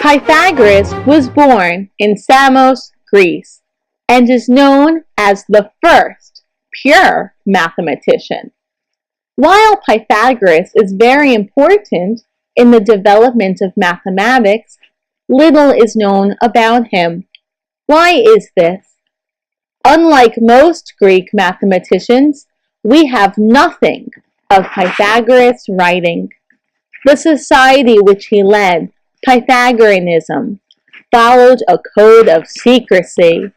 Pythagoras was born in Samos, Greece, and is known as the first pure mathematician. While Pythagoras is very important in the development of mathematics, little is known about him. Why is this? Unlike most Greek mathematicians, we have nothing of Pythagoras' writing. The society which he led, Pythagoreanism, followed a code of secrecy.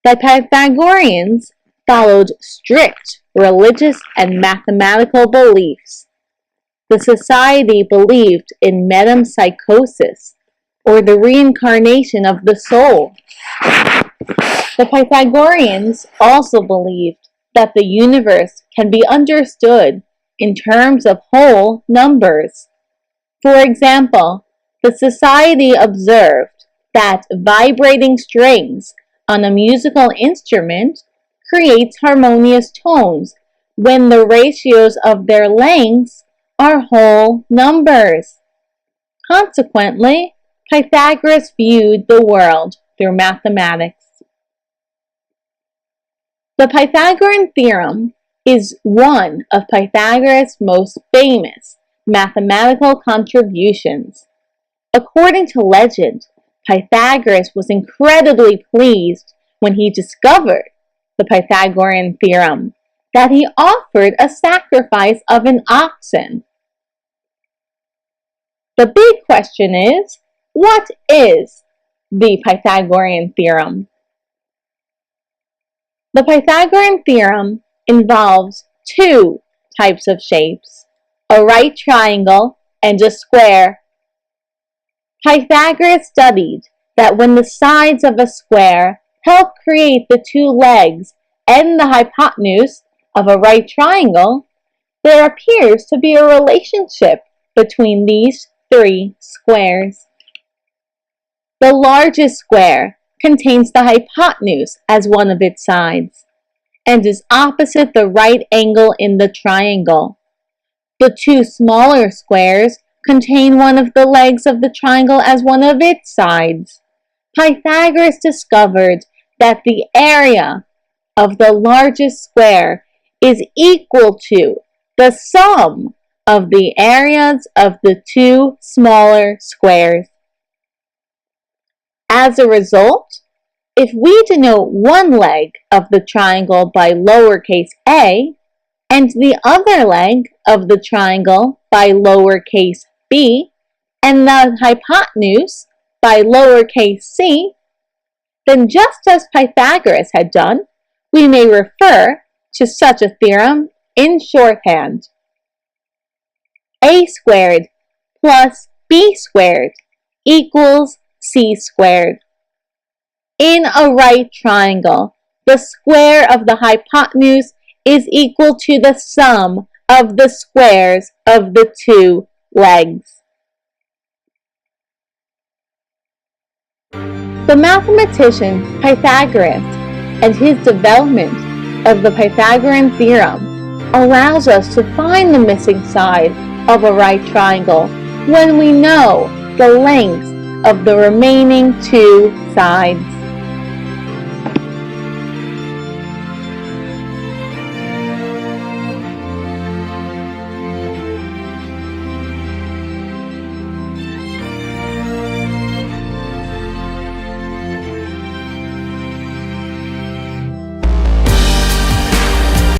The Pythagoreans followed strict religious and mathematical beliefs. The society believed in metempsychosis, or the reincarnation of the soul. The Pythagoreans also believed that the universe can be understood in terms of whole numbers. For example, the society observed that vibrating strings on a musical instrument creates harmonious tones when the ratios of their lengths are whole numbers. Consequently, Pythagoras viewed the world through mathematics. The Pythagorean theorem is one of Pythagoras' most famous mathematical contributions. According to legend, Pythagoras was incredibly pleased when he discovered the Pythagorean theorem that he offered a sacrifice of an oxen. The big question is, what is the Pythagorean theorem? The Pythagorean theorem involves two types of shapes, a right triangle and a square. Pythagoras studied that when the sides of a square help create the two legs and the hypotenuse of a right triangle, there appears to be a relationship between these three squares. The largest square contains the hypotenuse as one of its sides and is opposite the right angle in the triangle. The two smaller squares contain one of the legs of the triangle as one of its sides. Pythagoras discovered that the area of the largest square is equal to the sum of the areas of the two smaller squares. As a result, if we denote one leg of the triangle by lowercase a and the other leg of the triangle by lowercase b and the hypotenuse by lowercase c, then just as Pythagoras had done, we may refer to such a theorem in shorthand. A squared plus b squared equals c squared. In a right triangle, the square of the hypotenuse is equal to the sum of the squares of the two legs. The mathematician Pythagoras and his development of the Pythagorean theorem allows us to find the missing side of a right triangle when we know the lengths of the remaining two sides.